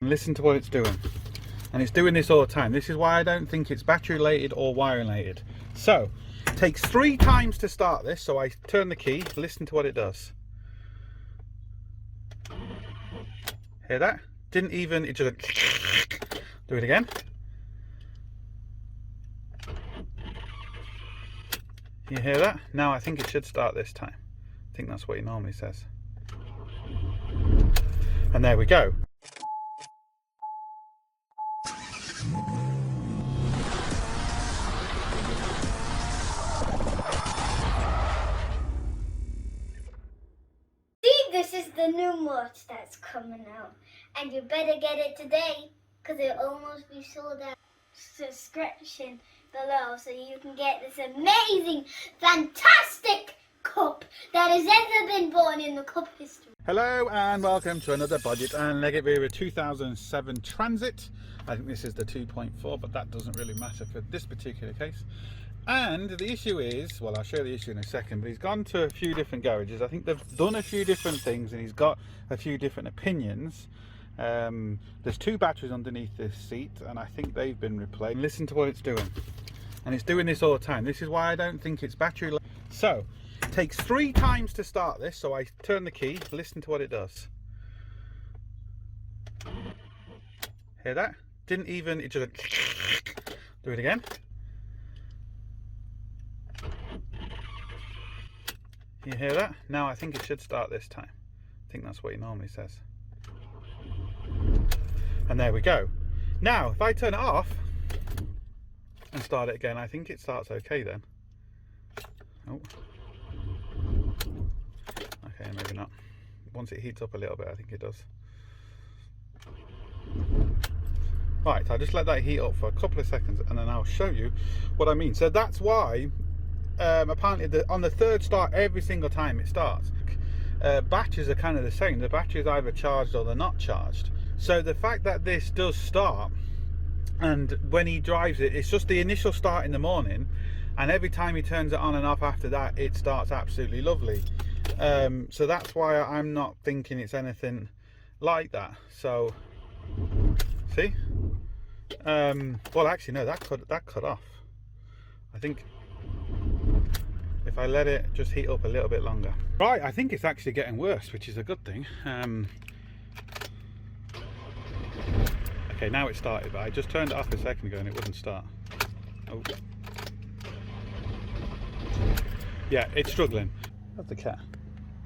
Listen to what it's doing, and it's doing this all the time. This is why I don't think it's battery related or wire related. So it takes 3 times to start this, so I turn the key, listen to what it does. Hear that? Didn't even, it just do it again. You hear that? Now I think it should start this time. I think that's what he normally says. And there we go. This is the new merch that's coming out, and you better get it today because it'll almost be sold out. Subscription below so you can get this amazing, fantastic cup that has ever been born in the cup history. Hello and welcome to another Bodgit and Leggit video with 2007 Transit. I think this is the 2.4, but that doesn't really matter for this particular case. And the issue is, well, I'll show you the issue in a second, but he's gone to a few different garages. I think they've done a few different things and he's got a few different opinions. There's 2 batteries underneath this seat and I think they've been replaced. Listen to what it's doing, and it's doing this all the time. This is why I don't think it's battery. So it takes 3 times to start this, so I turn the key, listen to what it does. Hear that? Didn't even, it just do it again. You hear that? Now I think it should start this time. I think that's what he normally says. And there we go. Now if I turn it off and start it again, I think it starts okay then. Oh. Okay, maybe not. Once it heats up a little bit, I think it does. Right, I'll just let that heat up for a couple of seconds and then I'll show you what I mean. So that's why apparently on the 3rd start every single time it starts. Batteries are kind of the same. The battery is either charged or they're not charged. So the fact that this does start, and when he drives it, it's just the initial start in the morning, and every time he turns it on and off after that, it starts absolutely lovely. So that's why I'm not thinking it's anything like that. So see, well actually no, that cut off. I think if I let it just heat up a little bit longer. Right, I think it's actually getting worse, which is a good thing. Okay, now it started, but I just turned it off a second ago and it wouldn't start. Oh. Yeah, it's struggling. That's the cat.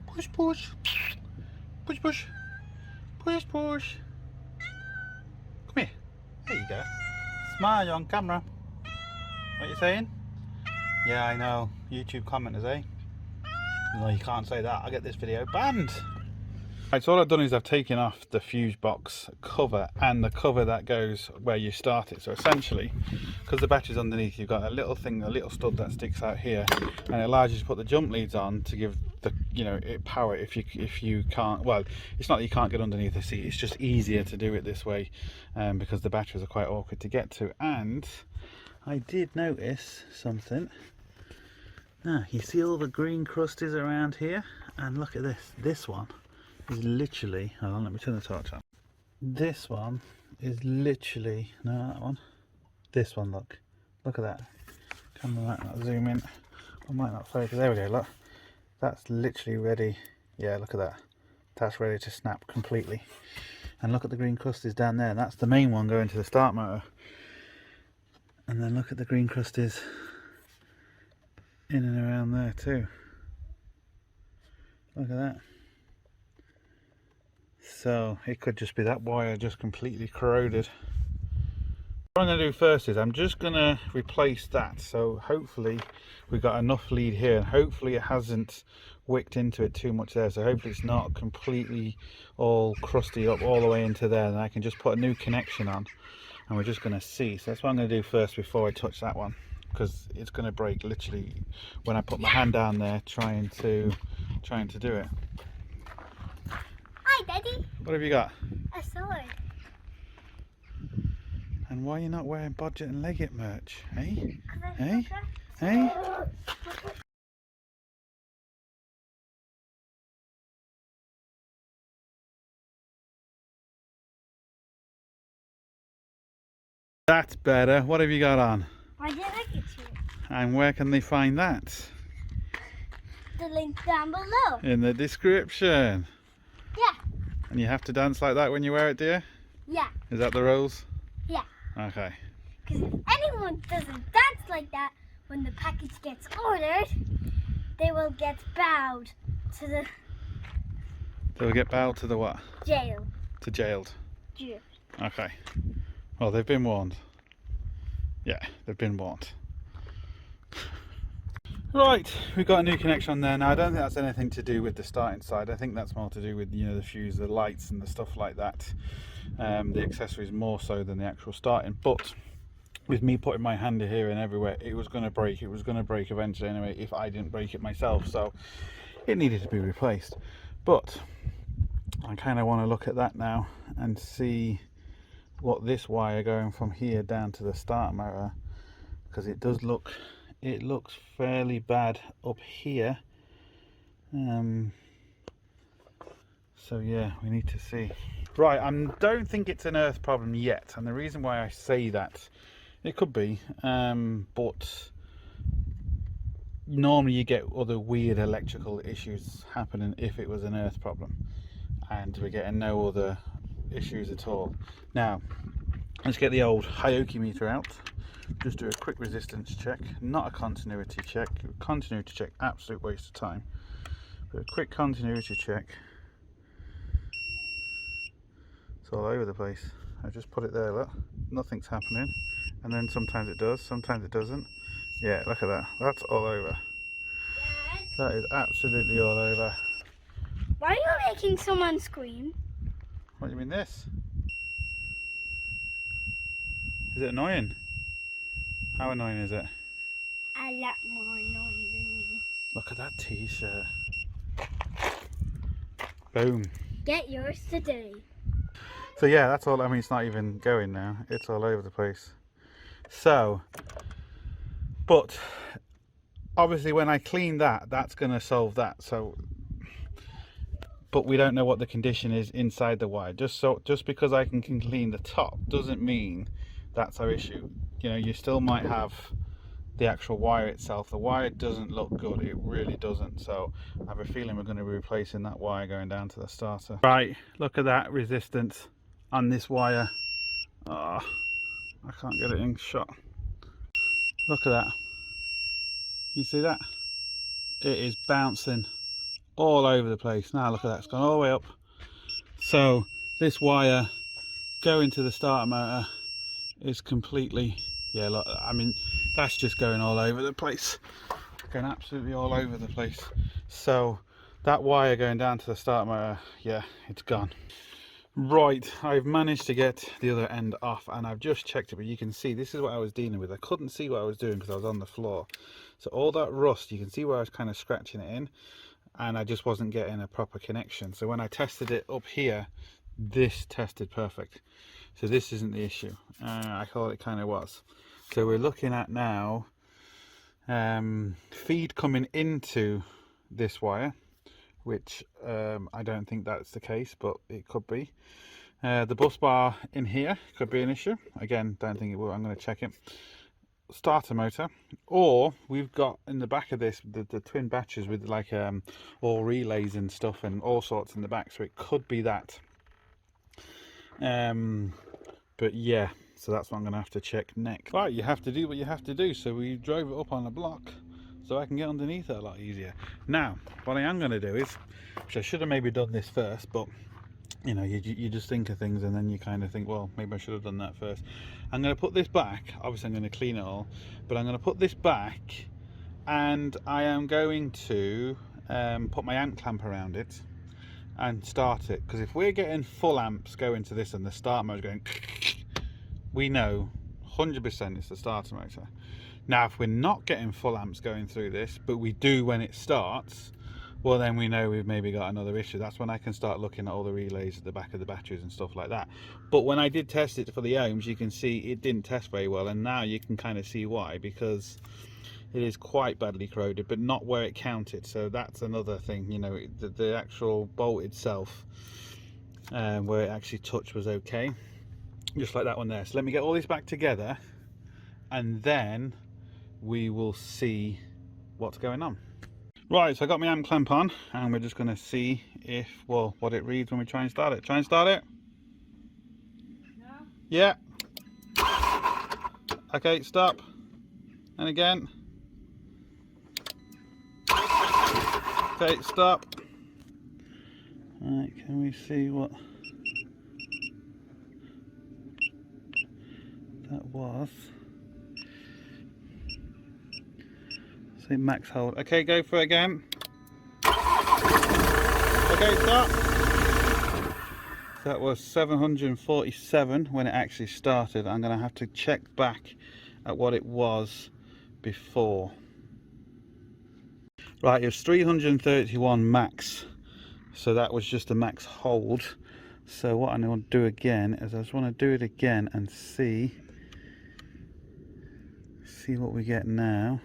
Push, push. Push, push. Push, push. Come here. There you go. Smile, you're on camera. What are you saying? Yeah, I know. YouTube commenters, eh? No, you can't say that. I'll get this video banned. Right, so all I've done is I've taken off the fuse box cover and the cover that goes where you start it. So essentially, because the battery's underneath, you've got a little thing, a little stud that sticks out here, and it allows you to put the jump leads on to give the, you know, it power if you can't. Well, it's not that you can't get underneath the seat. It's just easier to do it this way, because the batteries are quite awkward to get to. And I did notice something. Now you see all the green crusties around here, and look at this. This one is literally, hold on, let me turn the torch on. This one is literally, no, that one. This one, look at that. Camera might not zoom in. I might not focus. There we go. Look, that's literally ready. Yeah, look at that. That's ready to snap completely. And look at the green crusties down there. That's the main one going to the start motor. And then look at the green crusties in and around there too. Look at that. So it could just be that wire just completely corroded. What I'm going to do first is I'm just going to replace that, so hopefully we've got enough lead here and hopefully it hasn't wicked into it too much there, so hopefully it's not completely all crusty up all the way into there, and I can just put a new connection on and we're just going to see. So that's what I'm going to do first before I touch that one, because it's going to break literally when I put my hand down there trying to do it. Hi Daddy. What have you got? A sword. And why are you not wearing Bodgit and Leggit merch? Hey? Hey? Hey? That's better. What have you got on? I did like it too. And where can they find that? The link down below. In the description. Yeah. And you have to dance like that when you wear it, dear? Yeah. Is that the rules? Yeah. Okay. Because if anyone doesn't dance like that when the package gets ordered, they will get bowed to the They'll get bowed to the what? jail. To jailed. Jail. Okay. Well, they've been warned. Yeah, they've been warned. Right, we've got a new connection on there now. I don't think that's anything to do with the starting side. I think that's more to do with, you know, the fuse, the lights and the stuff like that. The accessories more so than the actual starting. But with me putting my hand here and everywhere, it was going to break. It was going to break eventually anyway if I didn't break it myself. So it needed to be replaced. But I kind of want to look at that now and see what this wire going from here down to the starter motor, because it does look, it looks fairly bad up here. So yeah, we need to see. Right, I don't think it's an earth problem yet, and the reason why I say that, it could be, but normally you get other weird electrical issues happening if it was an earth problem, and we're getting no other issues at all. Now let's get the old Hioki meter out, just do a quick resistance check, not a continuity check. Continuity check, absolute waste of time, but a quick continuity check. It's all over the place. I just put it there, look, nothing's happening, and then sometimes it does, sometimes it doesn't. Yeah, look at that, that's all over. That is absolutely all over. Why are you making someone scream? What do you mean this? Is it annoying? How annoying is it? A lot more annoying than me. Look at that t-shirt. Boom. Get yours today. So yeah, that's all. I mean, it's not even going now. It's all over the place. So, but obviously when I clean that, that's going to solve that. So, but we don't know what the condition is inside the wire. Just because I can clean the top doesn't mean that's our issue. You know, you still might have the actual wire itself. The wire doesn't look good, it really doesn't. So I have a feeling we're going to be replacing that wire going down to the starter. Right, look at that resistance on this wire. Oh, I can't get it in shot. Look at that. You see that? It is bouncing all over the place. Now look at that, it's gone all the way up. So this wire going to the starter motor is completely, yeah, look, I mean, that's just going all over the place, going absolutely all over the place. So that wire going down to the starter motor, yeah, it's gone. Right, I've managed to get the other end off, and I've just checked it, but you can see this is what I was dealing with. I couldn't see what I was doing because I was on the floor. So all that rust, you can see where I was kind of scratching it in, and I just wasn't getting a proper connection. So when I tested it up here, this tested perfect. So this isn't the issue. I thought it kind of was. So we're looking at now feed coming into this wire, which I don't think that's the case, but it could be. The bus bar in here could be an issue. Again, don't think it will. I'm going to check it. Starter motor, or we've got in the back of this the twin batteries with like all relays and stuff and all sorts in the back, so it could be that. But yeah, so that's what I'm gonna have to check next. Right, you have to do what you have to do. So we drove it up on a block so I can get underneath it a lot easier. Now what I am going to do is, which I should have maybe done this first, but you know, you just think of things and then you kind of think, well, maybe I should have done that first. I'm going to put this back. Obviously I'm going to clean it all, but I'm going to put this back, and I am going to put my amp clamp around it and start it, because if we're getting full amps going to this and the start motor going, we know 100% it's the starter motor. Now if we're not getting full amps going through this, but we do when it starts, well then we know we've maybe got another issue. That's when I can start looking at all the relays at the back of the batteries and stuff like that. But when I did test it for the ohms, you can see it didn't test very well, and now you can kind of see why, because it is quite badly corroded, but not where it counted. So that's another thing, you know, the actual bolt itself, where it actually touched, was okay. just like that one there. So let me get all this back together and then we will see what's going on. Right, so I got my amp clamp on and we're just going to see if, well, what it reads when we try and start it. Try and start it. No. Yeah. Okay, stop. And again. Okay, stop. Right, can we see what that was? Say max hold. Okay, go for it again. Okay, stop. That was 747 when it actually started. I'm going to have to check back at what it was before. Right, it was 331 max. So that was just a max hold. So what I want to do again is I just want to do it again and see what we get now.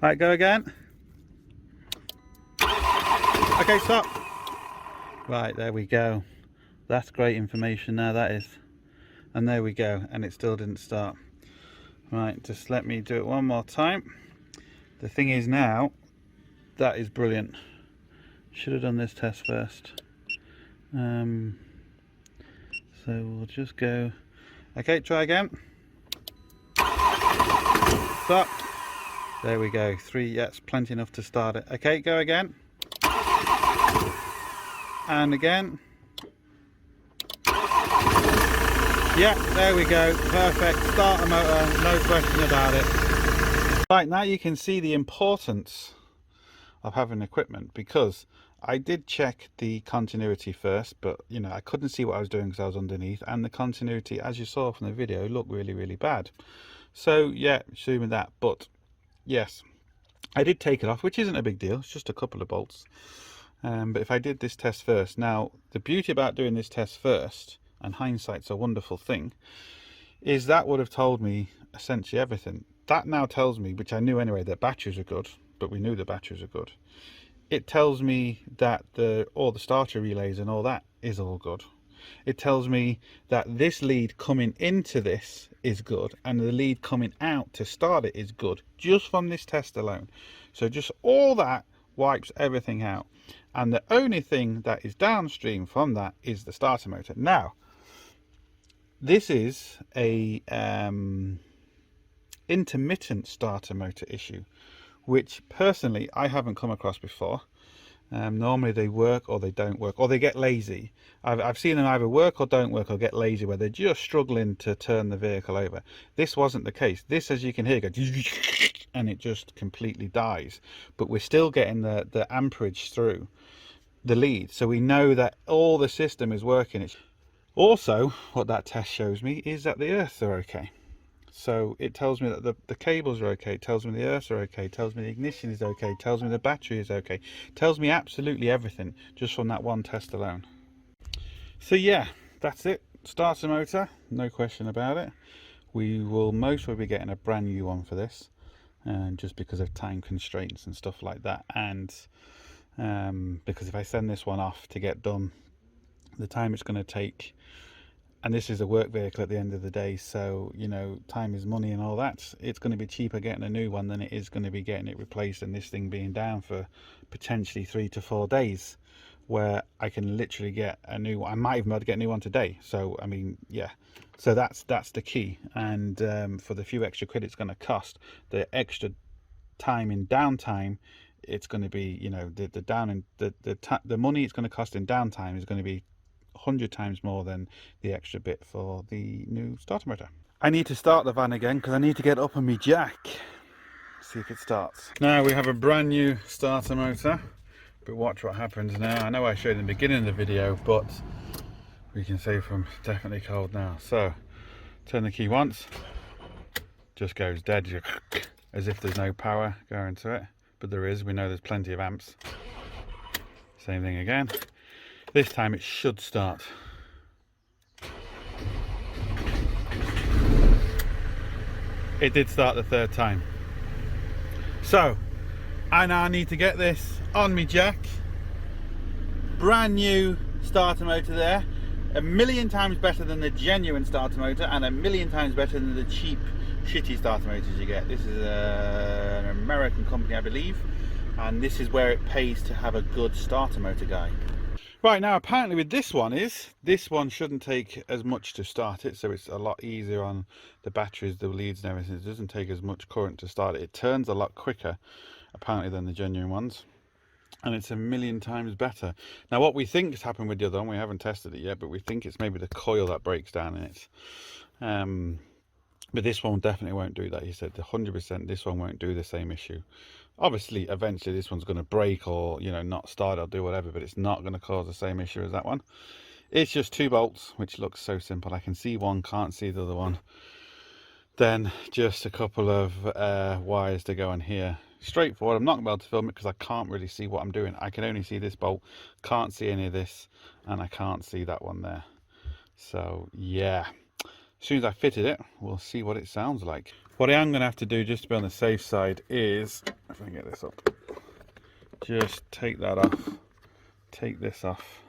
Right, go again. Okay, stop. Right, there we go. That's great information now, that is. And there we go, and it still didn't start. Right, just let me do it one more time. The thing is now, that is brilliant. Should have done this test first. So we'll just go. Okay, try again. Stop. There we go. 3, yeah, it's plenty enough to start it. Okay, go again. And again. Yeah, there we go. Perfect. Start a motor, no question about it. Right, now you can see the importance of having equipment, because I did check the continuity first, but you know, I couldn't see what I was doing because I was underneath, and the continuity, as you saw from the video, looked really bad. So yeah, assuming that, but yes, I did take it off, which isn't a big deal. It's just a couple of bolts. But if I did this test first, now the beauty about doing this test first, and hindsight's a wonderful thing, is that would have told me essentially everything. That now tells me, which I knew anyway, that batteries are good, but we knew the batteries are good. It tells me that all the starter relays and all that is all good. It tells me that this lead coming into this is good, and the lead coming out to start it is good, just from this test alone. So just all that wipes everything out, and the only thing that is downstream from that is the starter motor. Now, this is a intermittent starter motor issue, which personally I haven't come across before. Normally they work or they don't work, or they get lazy. I've seen them either work or don't work or get lazy, where they're just struggling to turn the vehicle over. This wasn't the case. This, as you can hear, goes and it just completely dies, but we're still getting the amperage through the lead, so we know that all the system is working. Also, what that test shows me is that the earths are okay. So it tells me that the cables are okay, it tells me the earths are okay, it tells me the ignition is okay, it tells me the battery is okay, it tells me absolutely everything just from that one test alone. So yeah, that's it. Starter motor, no question about it. We will most probably be getting a brand new one for this, just because of time constraints and stuff like that, and because if I send this one off to get done, the time it's going to take, and this is a work vehicle at the end of the day, so you know, time is money and all that, it's going to be cheaper getting a new one than it is going to be getting it replaced, and this thing being down for potentially 3 to 4 days, where I can literally get a new one. I might even be able to get a new one today. So I mean, yeah, so that's the key. And for the few extra quid it's going to cost, the extra time in downtime, it's going to be, you know, the money it's going to cost in downtime is going to be 100 times more than the extra bit for the new starter motor. I need to start the van again because I need to get up on my jack. See if it starts. Now we have a brand new starter motor, but watch what happens now. I know I showed in the beginning of the video, but we can see from definitely cold now. So turn the key once, just goes dead, as if there's no power going to it, but there is. We know there's plenty of amps. Same thing again. This time it should start. It did start the third time. So I now need to get this on me jack. Brand new starter motor there. 1,000,000 times better than the genuine starter motor, and 1,000,000 times better than the cheap, shitty starter motors you get. This is an American company, I believe, and this is where it pays to have a good starter motor guy. Right, now apparently with this one shouldn't take as much to start it, so it's a lot easier on the batteries, the leads and everything. It doesn't take as much current to start it. It turns a lot quicker apparently than the genuine ones, and it's 1,000,000 times better. Now what we think has happened with the other one, we haven't tested it yet, but we think it's maybe the coil that breaks down in it. But this one definitely won't do that. He said 100% this one won't do the same issue. Obviously eventually this one's going to break, or you know, not start or do whatever, but it's not going to cause the same issue as that one. It's just 2 bolts, which looks so simple. I can see one, can't see the other one. Then just a couple of wires to go on here. Straightforward. I'm not going to be able to film it because I can't really see what I'm doing. I can only see this bolt, can't see any of this, and I can't see that one there. So yeah, as soon as I fitted it, we'll see what it sounds like. What I am going to have to do, just to be on the safe side, is, if I can get this up, just take that off, take this off,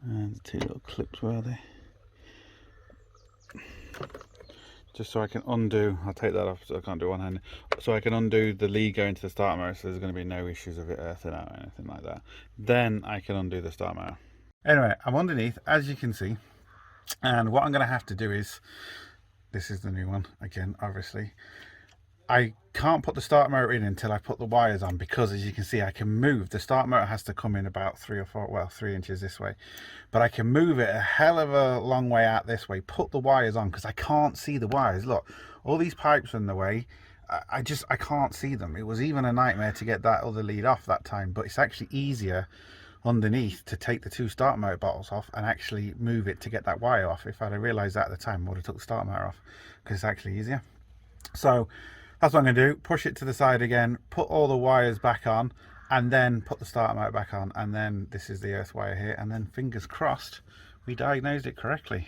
and the 2 little clips, were they? Just so I can undo, I'll take that off so I can't do one hand, so I can undo the lead going to the starter motor, so there's going to be no issues of it earthing out or anything like that. Then I can undo the starter motor. Anyway, I'm underneath, as you can see, and what I'm going to have to do is, this is the new one again, obviously. I can't put the starter motor in until I put the wires on, because as you can see I can move. The starter motor has to come in about 3 or 4, well, 3 inches this way, but I can move it a hell of a long way out this way, put the wires on, because I can't see the wires. Look, all these pipes are in the way. I can't see them. It was even a nightmare to get that other lead off that time, but it's actually easier underneath to take the 2 starter motor bottles off and actually move it to get that wire off. If I'd have realised that at the time, I would have took the starter motor off, because it's actually easier. So that's what I'm going to do. Push it to the side again, put all the wires back on, and then put the starter motor back on, and then this is the earth wire here, and then fingers crossed we diagnosed it correctly.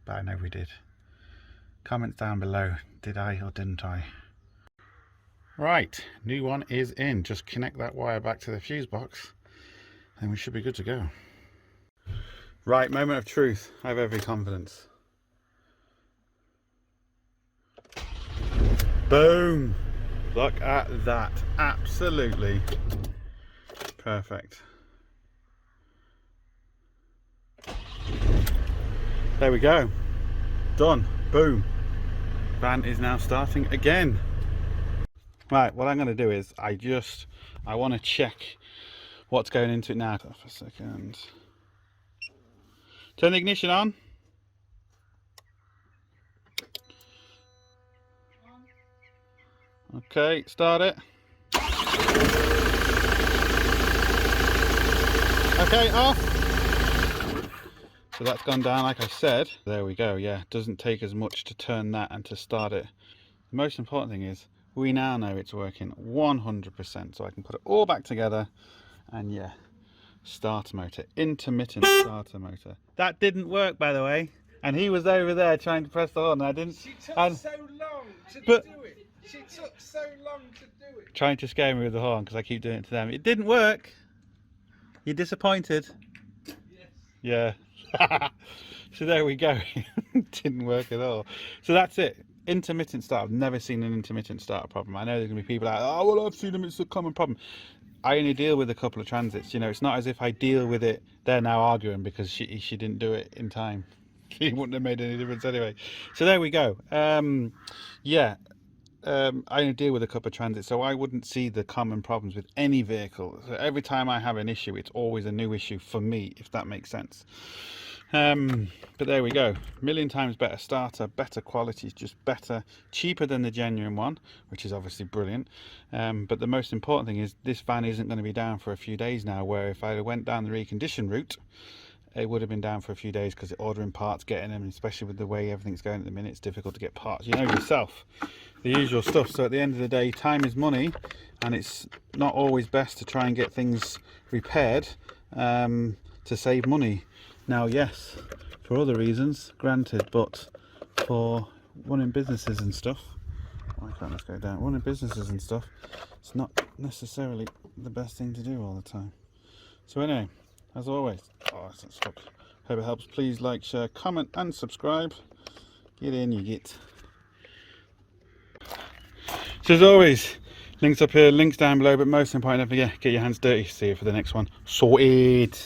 But I know we did. Comments down below, did I or didn't I? Right, new one is in. Just connect that wire back to the fuse box and we should be good to go. Right, moment of truth. I have every confidence. Boom! Look at that. Absolutely perfect. There we go. Done. Boom. Van is now starting again. Right, what I'm going to do is I want to check what's going into it now. For a second. Turn the ignition on. Okay, start it. Okay, off. So that's gone down like I said. There we go, yeah. Doesn't take as much to turn that and to start it. The most important thing is we now know it's working 100%. So I can put it all back together and yeah, starter motor, intermittent starter motor. That didn't work, by the way. And he was over there trying to press the horn. I didn't. She took so long to do it. She took so long to do it. Trying to scare me with the horn because I keep doing it to them. It didn't work. You're disappointed? Yes. Yeah. So there we go. It didn't work at all. So that's it. Intermittent start. I've never seen an intermittent starter problem. I know there's going to be people out, oh, well, I've seen them. It's a common problem. I only deal with a couple of transits. You know, it's not as if I deal with it. They're now arguing because she didn't do it in time. It wouldn't have made any difference anyway. So there we go. Yeah. I only deal with a couple of transits, so I wouldn't see the common problems with any vehicle. So every time I have an issue, it's always a new issue for me, if that makes sense. But there we go. Million times better starter, better quality, just better, cheaper than the genuine one, which is obviously brilliant. But the most important thing is this van isn't going to be down for a few days now, where if I went down the recondition route, it would have been down for a few days because ordering parts, getting them, especially with the way everything's going at the minute, it's difficult to get parts. You know yourself, the usual stuff. So at the end of the day, time is money, and it's not always best to try and get things repaired to save money. Now, yes, for other reasons, granted, but for running businesses and stuff, Why can't this go down? Running businesses and stuff, it's not necessarily the best thing to do all the time. So anyway, as always, that's stuck. Hope it helps. Please like, share, comment and subscribe. Get in, you get. So as always, links up here, links down below, but most important, don't forget, get your hands dirty. See you for the next one. Sorted.